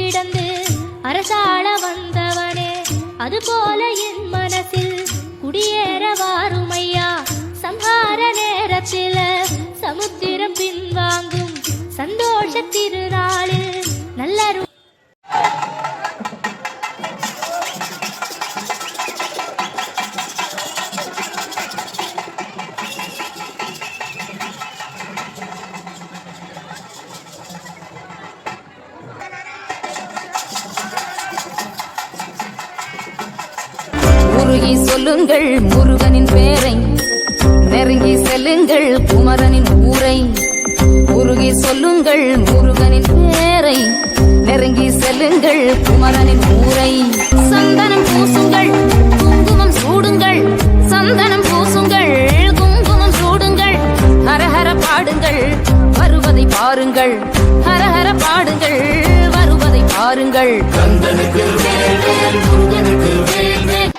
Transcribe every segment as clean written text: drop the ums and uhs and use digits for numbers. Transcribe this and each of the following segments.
கிடந்து அரசாள வந்தவனே, அதுபோல என் மனசில் குடியேற வாருமையா. சம்ஹார நேரத்தில் சமுத்திரம் பின்வாங்கும் சந்தோஷ திருநாளில் நல்ல உருகி சொல்லுங்கள் முருகனின் பேரை, நெருங்கி செல்லுங்கள் குமரனின் ஊரை. உருகி சொல்லுங்கள் முருகனின் பேரை, நெருங்கி செல்லுங்கள் குமரனின் ஊரை. சந்தனம் பூசுங்கள் குங்குமம் சூடுங்கள், சந்தனம் பூசுங்கள் குங்குமம் சூடுங்கள். ஹரஹர பாடுங்கள் வருவதை பாருங்கள், ஹரஹர பாடுங்கள் வருவதை பாருங்கள். கந்தனுக்கு வேல் வேல் முருகனுக்கு வேல் வேல்.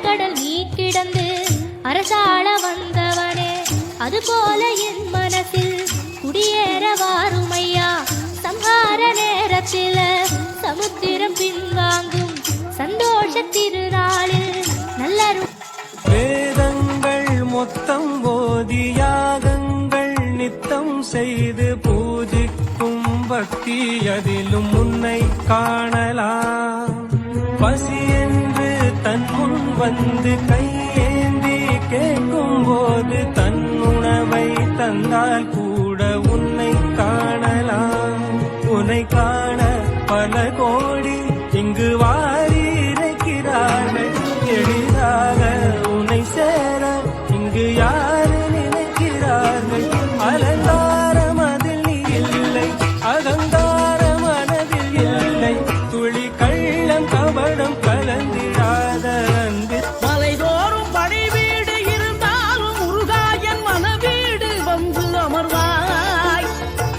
கடல் நீ கிடந்து அரசாள வந்தவனே, அதுபோல என் மனசில் குடியேற வாருமையா. சம்ஹார நேரத்தில் சமுத்திரம் பின்வாங்கும் சந்தோஷ திருநாளில் நல்ல வேதங்கள் மொத்தம் ஓதி யாகங்கள் நித்தம் செய்து பூஜிக்கும் பக்தி அதிலும் உன்னை காணலாம். பசி என்று தன் முன் வந்து கையேந்தி கேட்கும் போது தன் உணவை தந்தால் கூட உன்னை காணலாம். உன்னை காண பல கோடி இங்கு வாரி இருக்கிறார்கள். எளிதாக உன்னை சேர இங்கு யாரு நினைக்கிறார்கள். அலங்காரம் அதில் நீ இல்லை, அகங்கார மனதில் இல்லை. துளி கள்ளம் கபடம் கலந்திடாத அன்பு. மலைதோறும் படை வீடு இருந்தாலும் முருகாயன் மன வீடு வந்து அமர்வாய்.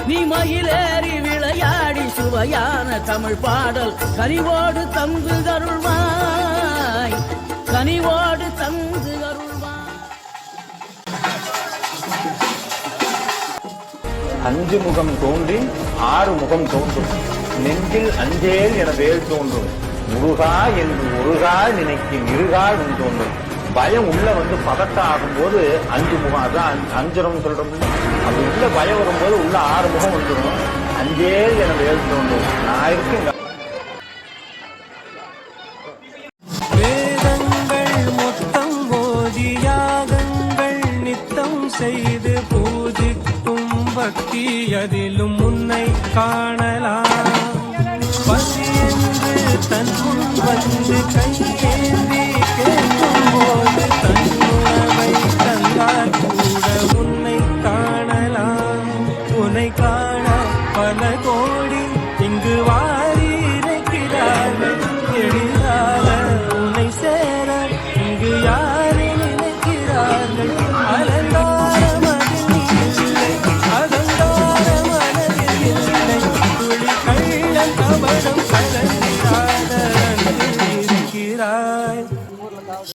நீ மயிலேறி விளையாடி சுவையான தமிழ் பாடல் கனிவோடு தந்து அருள்வாய், கனிவோடு தந்து அருள்வாய். அஞ்சு முகம் தோன்றி ஆறு முகம் தோன்றும், நெஞ்சில் அஞ்சேல் என வேல் தோன்றும். முருகா என்று முருகா நினைக்கு மிருகால் உன் தோன்றும். பயம் உள்ள வந்து பதட்டம் ஆகும்போது அஞ்சு முகம், அதான் அஞ்சரம் சொல்றோம். அது உள்ள பயம் வரும்போது உள்ள ஆறு முகம் வந்துடும். அஞ்சேல் என வேல் தோன்றும். நான் இருக்கேன். வேதங்கள் மொத்தம் ஓதி யாகங்கள் நித்தம் செய்து பூஜிக்கும் பக்தி அதிலும் உன்னை காணலாம். பசி என்று தன் முன் வந்து கையேந்தி கேட்கும் போது தன் உணவை தந்தால் கூட உன்னை காணலாம். உன்னை காண பல கோடி இங்கு வாரி இருக்கிறார்கள். எளிதாக உன்னை சேர இங்கு யாரை நினைக்கிறார்கள். அலங்காரம் அதில் இல்லை, அகங்கார மனதில் இல்லை. துளி கள்ளம் கபடம் கலந்திடாத அன்பில் இருக்கிறாய்.